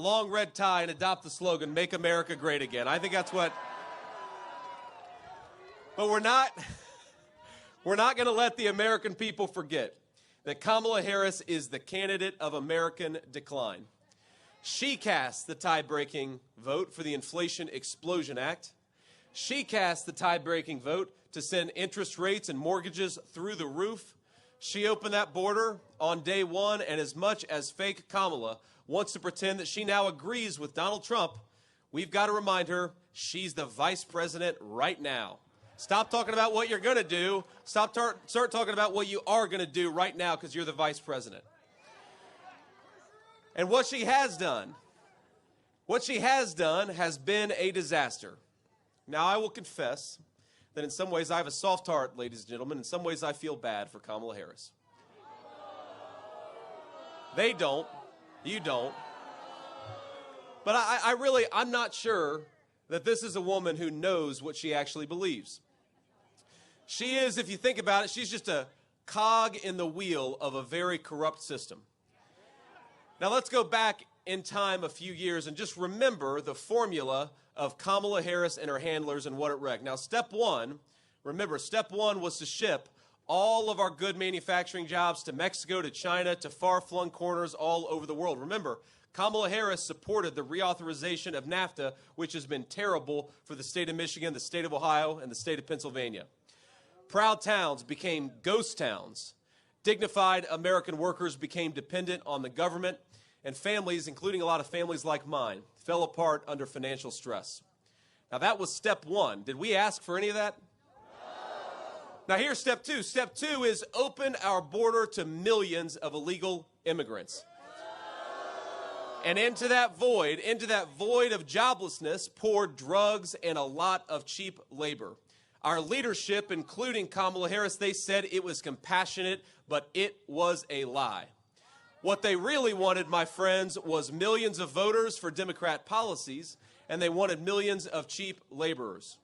long red tie and adopt the slogan, "Make America Great Again." I think that's what. But we're not going to let the American people forget that Kamala Harris is the candidate of American decline. She cast the tie-breaking vote for the Inflation Explosion Act. She cast the tie-breaking vote to send interest rates and mortgages through the roof. She opened that border on day one, and as much as fake Kamala wants to pretend that she now agrees with Donald Trump, we've got to remind her she's the vice president right now. Stop talking about what you're going to do. Start talking about what you are going to do right now, because you're the vice president. And what she has done has been a disaster. Now, I will confess that in some ways I have a soft heart, ladies and gentlemen. In some ways I feel bad for Kamala Harris. They don't. You don't. But I'm not sure that this is a woman who knows what she actually believes. She is, if you think about it, she's just a cog in the wheel of a very corrupt system. Now let's go back in time a few years and just remember the formula of Kamala Harris and her handlers and what it wrecked. Now step one was to ship all of our good manufacturing jobs to Mexico, to China, to far-flung corners all over the world. Remember, Kamala Harris supported the reauthorization of NAFTA, which has been terrible for the state of Michigan, the state of Ohio, and the state of Pennsylvania. Proud towns became ghost towns. Dignified American workers became dependent on the government, and families, including a lot of families like mine, fell apart under financial stress. Now, that was step one. Did we ask for any of that? No. Now, here's step two. Step two is open our border to millions of illegal immigrants. And into that void of joblessness, poured drugs and a lot of cheap labor. Our leadership, including Kamala Harris, they said it was compassionate, but it was a lie. What they really wanted, my friends, was millions of voters for Democrat policies, and they wanted millions of cheap laborers.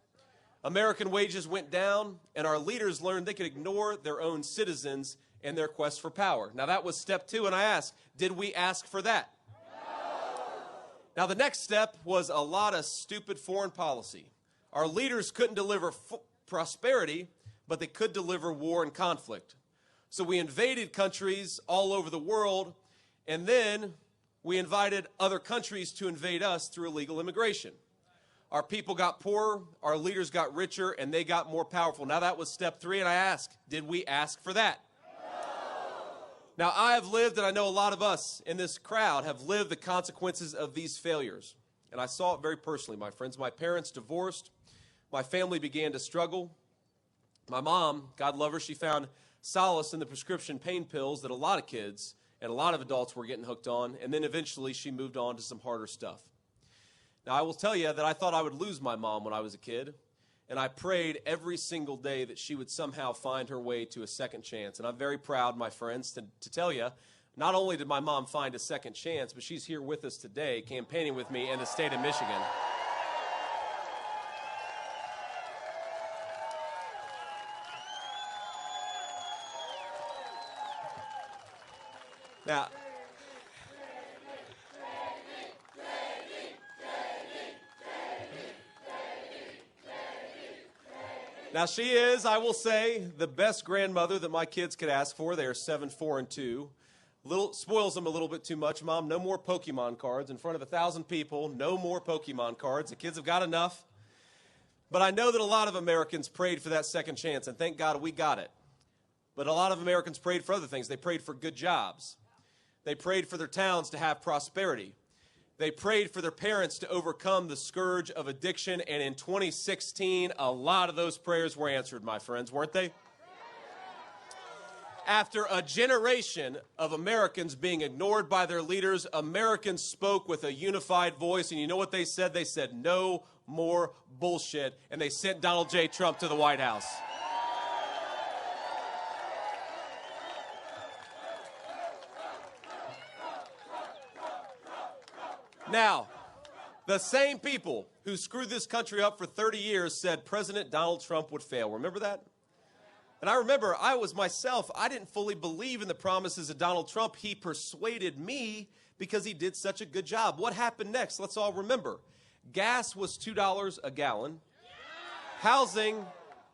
American wages went down, and our leaders learned they could ignore their own citizens in their quest for power. Now, that was step two, and I asked, did we ask for that? No. Now, the next step was a lot of stupid foreign policy. Our leaders couldn't deliver prosperity, but they could deliver war and conflict. So we invaded countries all over the world, and then we invited other countries to invade us through illegal immigration. Our people got poorer, our leaders got richer, and they got more powerful. Now, that was step three, and I asked, did we ask for that? No. Now, I have lived, and I know a lot of us in this crowd have lived the consequences of these failures. And I saw it very personally, my friends. My parents divorced. My family began to struggle. My mom, God love her, she found solace in the prescription pain pills that a lot of kids and a lot of adults were getting hooked on, and then eventually she moved on to some harder stuff. Now, I will tell you that I thought I would lose my mom when I was a kid, and I prayed every single day that she would somehow find her way to a second chance. And I'm very proud, my friends, to tell you, not only did my mom find a second chance, but she's here with us today campaigning with me in the state of Michigan. Now she is, I will say, the best grandmother that my kids could ask for. They are 7, 4, and 2. Spoils them a little bit too much. Mom, no more Pokemon cards in front of 1,000 people. No more Pokemon cards. The kids have got enough. But I know that a lot of Americans prayed for that second chance, and thank God we got it. But a lot of Americans prayed for other things. They prayed for good jobs. They prayed for their towns to have prosperity. They prayed for their parents to overcome the scourge of addiction. And in 2016, a lot of those prayers were answered, my friends, weren't they? After a generation of Americans being ignored by their leaders, Americans spoke with a unified voice. And you know what they said? They said, no more bullshit. And they sent Donald J. Trump to the White House. Now, the same people who screwed this country up for 30 years said President Donald Trump would fail. Remember that? And I remember I was myself, I didn't fully believe in the promises of Donald Trump. He persuaded me because he did such a good job. What happened next? Let's all remember. Gas was $2 a gallon. Housing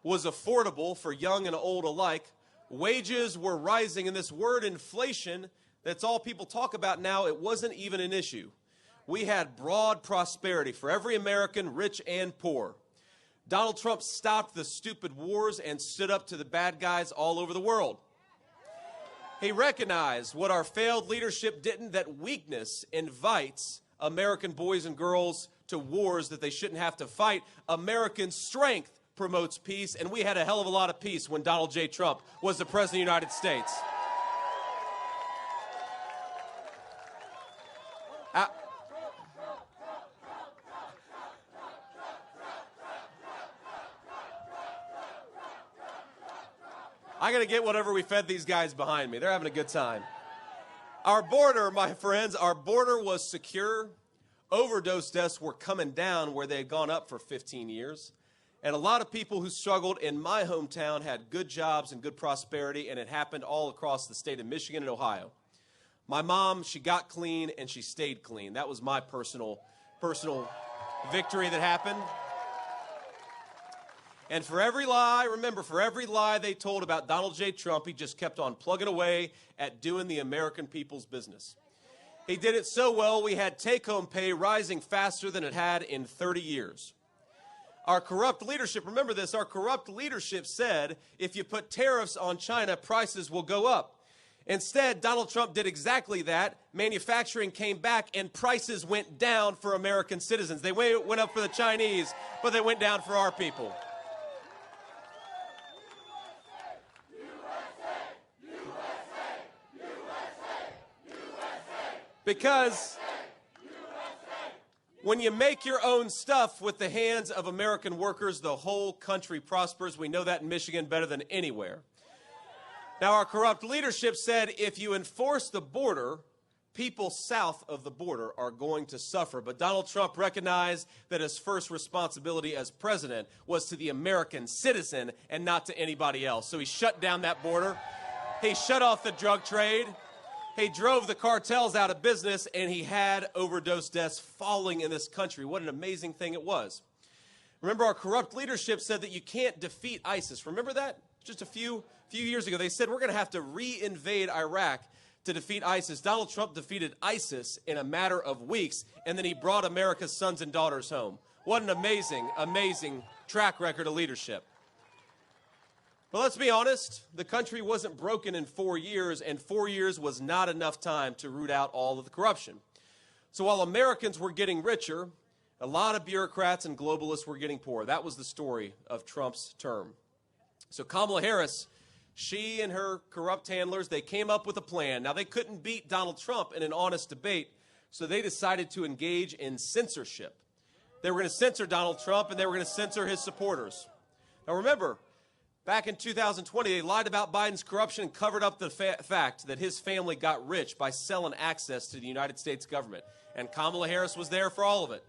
was affordable for young and old alike. Wages were rising, and this word inflation, that's all people talk about now, it wasn't even an issue. We had broad prosperity for every American, rich and poor. Donald Trump stopped the stupid wars and stood up to the bad guys all over the world. He recognized what our failed leadership didn't, that weakness invites American boys and girls to wars that they shouldn't have to fight. American strength promotes peace, and we had a hell of a lot of peace when Donald J. Trump was the President of the United States. I got to get whatever we fed these guys behind me. They're having a good time. Our border, my friends, our border was secure. Overdose deaths were coming down where they had gone up for 15 years. And a lot of people who struggled in my hometown had good jobs and good prosperity, and it happened all across the state of Michigan and Ohio. My mom, she got clean and she stayed clean. That was my personal victory that happened. And for every lie, remember, for every lie they told about Donald J. Trump, he just kept on plugging away at doing the American people's business. He did it so well, we had take-home pay rising faster than it had in 30 years. Our corrupt leadership, remember this, our corrupt leadership said, if you put tariffs on China, prices will go up. Instead, Donald Trump did exactly that. Manufacturing came back and prices went down for American citizens. They went up for the Chinese, but they went down for our people. Because when you make your own stuff with the hands of American workers, the whole country prospers. We know that in Michigan better than anywhere. Now, our corrupt leadership said if you enforce the border, people south of the border are going to suffer. But Donald Trump recognized that his first responsibility as president was to the American citizen and not to anybody else. So he shut down that border. He shut off the drug trade. He drove the cartels out of business, and he had overdose deaths falling in this country. What an amazing thing it was. Remember, our corrupt leadership said that you can't defeat ISIS. Remember that? Just a few years ago, they said we're going to have to re-invade Iraq to defeat ISIS. Donald Trump defeated ISIS in a matter of weeks, and then he brought America's sons and daughters home. What an amazing, amazing track record of leadership. But let's be honest, the country wasn't broken in 4 years, and 4 years was not enough time to root out all of the corruption. So while Americans were getting richer, a lot of bureaucrats and globalists were getting poorer. That was the story of Trump's term. So Kamala Harris, she and her corrupt handlers, they came up with a plan. Now, they couldn't beat Donald Trump in an honest debate, so they decided to engage in censorship. They were going to censor Donald Trump, and they were going to censor his supporters. Now, remember, back in 2020, they lied about Biden's corruption and covered up the fact that his family got rich by selling access to the United States government. And Kamala Harris was there for all of it.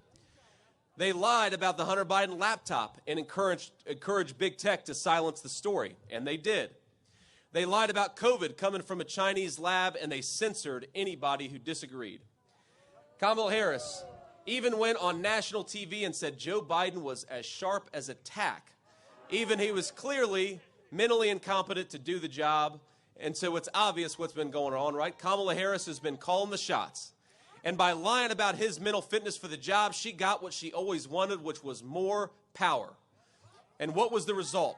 They lied about the Hunter Biden laptop and encouraged big tech to silence the story, and they did. They lied about COVID coming from a Chinese lab, and they censored anybody who disagreed. Kamala Harris even went on national TV and said Joe Biden was as sharp as a tack. Even he was clearly mentally incompetent to do the job. And so it's obvious what's been going on, right? Kamala Harris has been calling the shots. And by lying about his mental fitness for the job, she got what she always wanted, which was more power. And what was the result?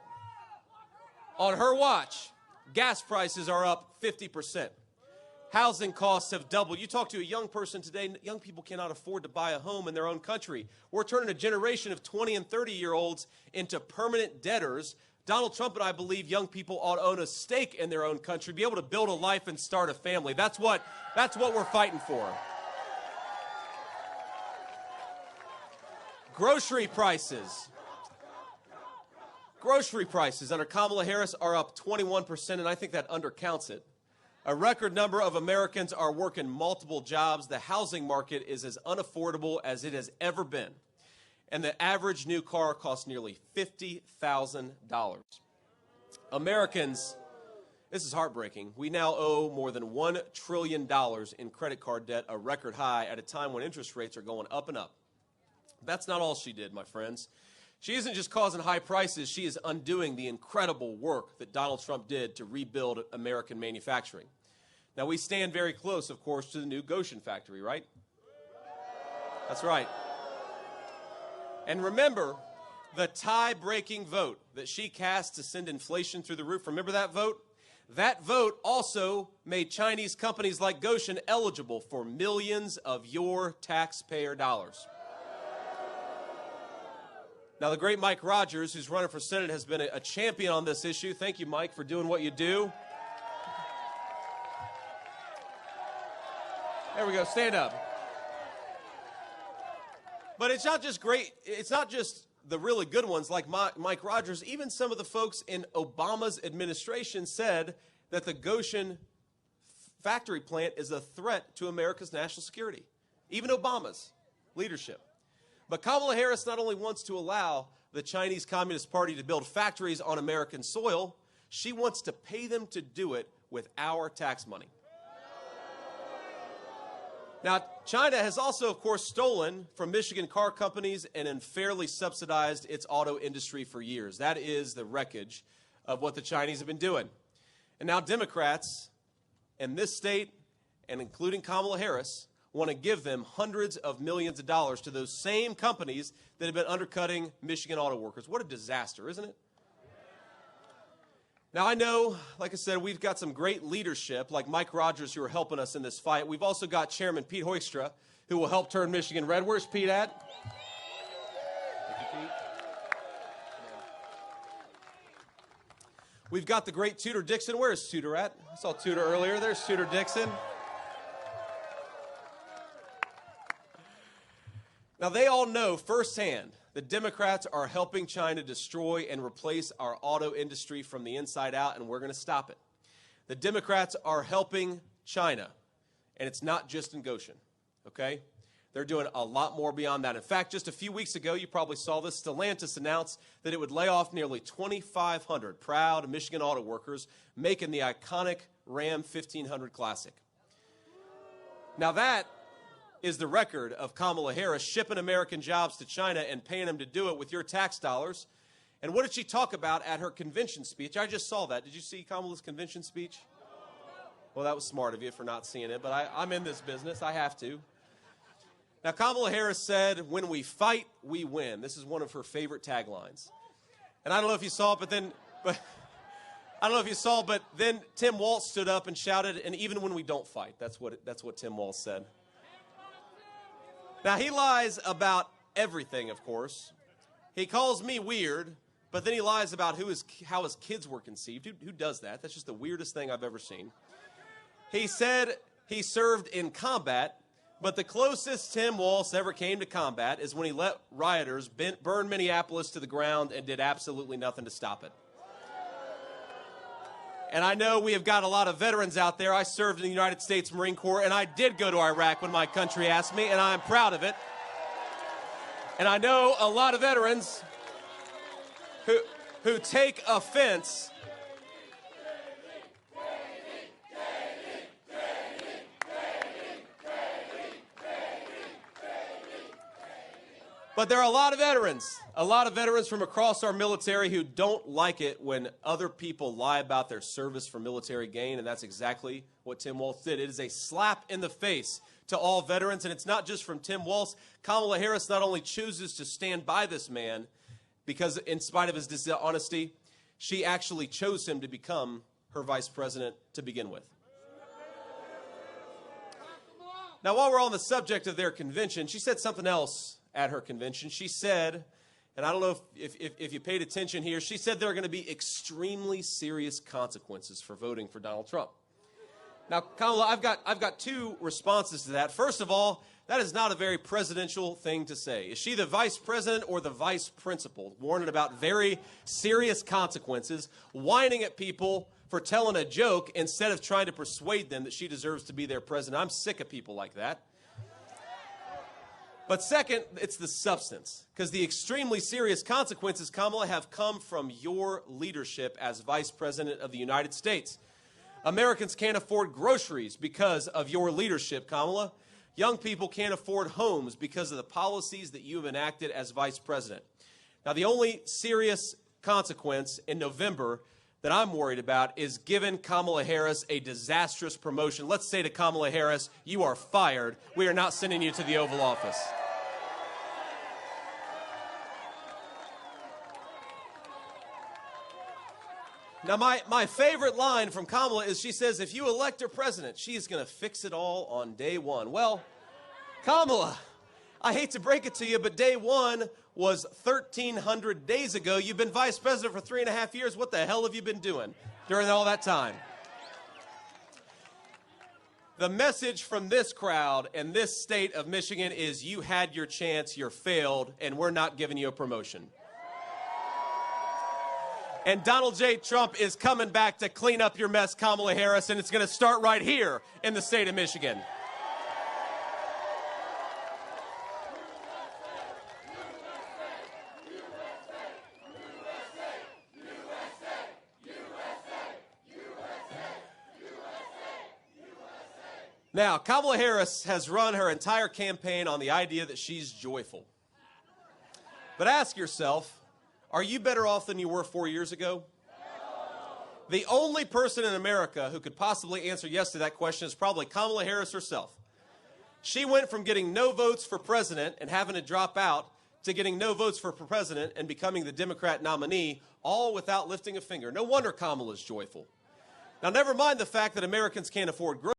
On her watch, gas prices are up 50%. Housing costs have doubled. You talk to a young person today, young people cannot afford to buy a home in their own country. We're turning a generation of 20 and 30-year-olds into permanent debtors. Donald Trump and I believe young people ought to own a stake in their own country, be able to build a life and start a family. That's what we're fighting for. Grocery prices. Grocery prices under Kamala Harris are up 21%, and I think that undercounts it. A record number of Americans are working multiple jobs. The housing market is as unaffordable as it has ever been. And the average new car costs nearly $50,000. Americans, this is heartbreaking. We now owe more than $1 trillion in credit card debt, a record high, at a time when interest rates are going up and up. That's not all she did, my friends. She isn't just causing high prices, she is undoing the incredible work that Donald Trump did to rebuild American manufacturing. Now, we stand very close, of course, to the new Goshen factory, right? That's right. And remember the tie-breaking vote that she cast to send inflation through the roof. Remember that vote? That vote also made Chinese companies like Goshen eligible for millions of your taxpayer dollars. Now, the great Mike Rogers, who's running for Senate, has been a champion on this issue. Thank you, Mike, for doing what you do. There we go. Stand up. But it's not just great. It's not just the really good ones like Mike Rogers. Even some of the folks in Obama's administration said that the Goshen factory plant is a threat to America's national security. Even Obama's leadership. But Kamala Harris not only wants to allow the Chinese Communist Party to build factories on American soil, she wants to pay them to do it with our tax money. Now, China has also, of course, stolen from Michigan car companies and unfairly subsidized its auto industry for years. That is the wreckage of what the Chinese have been doing. And now Democrats in this state, and including Kamala Harris, want to give them hundreds of millions of dollars to those same companies that have been undercutting Michigan auto workers. What a disaster, isn't it? Now, I know, like I said, we've got some great leadership, like Mike Rogers, who are helping us in this fight. We've also got Chairman Pete Hoekstra, who will help turn Michigan red. Where's Pete at? Thank you, Pete. We've got the great Tudor Dixon. Where's Tudor at? I saw Tudor earlier. There's Tudor Dixon. Now, they all know firsthand the Democrats are helping China destroy and replace our auto industry from the inside out, and we're going to stop it. The Democrats are helping China, and it's not just in Goshen, okay? They're doing a lot more beyond that. In fact, just a few weeks ago, you probably saw this, Stellantis announced that it would lay off nearly 2,500 proud Michigan auto workers making the iconic Ram 1500 Classic. Now that is the record of Kamala Harris shipping American jobs to China and paying them to do it with your tax dollars. And what did she talk about at her convention speech? I just saw that. Did you see Kamala's convention speech? Well, that was smart of you for not seeing it, but I'm in this business. I have to. Now, Kamala Harris said, "When we fight, we win." This is one of her favorite taglines. And I don't know if you saw it, but then Tim Walz stood up and shouted, "And even when we don't fight." That's what Tim Walz said. Now, he lies about everything, of course. He calls me weird, but then he lies about how his kids were conceived. Who does that? That's just the weirdest thing I've ever seen. He said he served in combat, but the closest Tim Walz ever came to combat is when he let rioters burn Minneapolis to the ground and did absolutely nothing to stop it. And I know we have got a lot of veterans out there. I served in the United States Marine Corps, and I did go to Iraq when my country asked me, and I'm proud of it. And I know a lot of veterans who take offense . But there are a lot of veterans from across our military who don't like it when other people lie about their service for military gain, and that's exactly what Tim Walz did. It is a slap in the face to all veterans, and it's not just from Tim Walz. Kamala Harris not only chooses to stand by this man because in spite of his dishonesty, she actually chose him to become her vice president to begin with. Now, while we're on the subject of their convention, she said something else at her convention. She said, and I don't know if you paid attention here, she said there are going to be extremely serious consequences for voting for Donald Trump. Now, Kamala, I've got two responses to that. First of all, that is not a very presidential thing to say. Is she the vice president or the vice principal, warning about very serious consequences, whining at people for telling a joke instead of trying to persuade them that she deserves to be their president? I'm sick of people like that. But second, it's the substance, because the extremely serious consequences, Kamala, have come from your leadership as Vice President of the United States. Americans can't afford groceries because of your leadership, Kamala. Young people can't afford homes because of the policies that you have enacted as Vice President. Now, the only serious consequence in November that I'm worried about is giving Kamala Harris a disastrous promotion. Let's say to Kamala Harris, you are fired. We are not sending you to the Oval Office. Now, my favorite line from Kamala is she says, if you elect her president, she is going to fix it all on day one. Well, Kamala, I hate to break it to you, but day one was 1,300 days ago. You've been vice president for 3.5 years. What the hell have you been doing during all that time? The message from this crowd and this state of Michigan is you had your chance, you failed, and we're not giving you a promotion. And Donald J. Trump is coming back to clean up your mess, Kamala Harris, and it's going to start right here in the state of Michigan. Now, Kamala Harris has run her entire campaign on the idea that she's joyful. But ask yourself, are you better off than you were 4 years ago? No. The only person in America who could possibly answer yes to that question is probably Kamala Harris herself. She went from getting no votes for president and having to drop out to getting no votes for president and becoming the Democrat nominee, all without lifting a finger. No wonder Kamala's joyful. Now, never mind the fact that Americans can't afford groceries.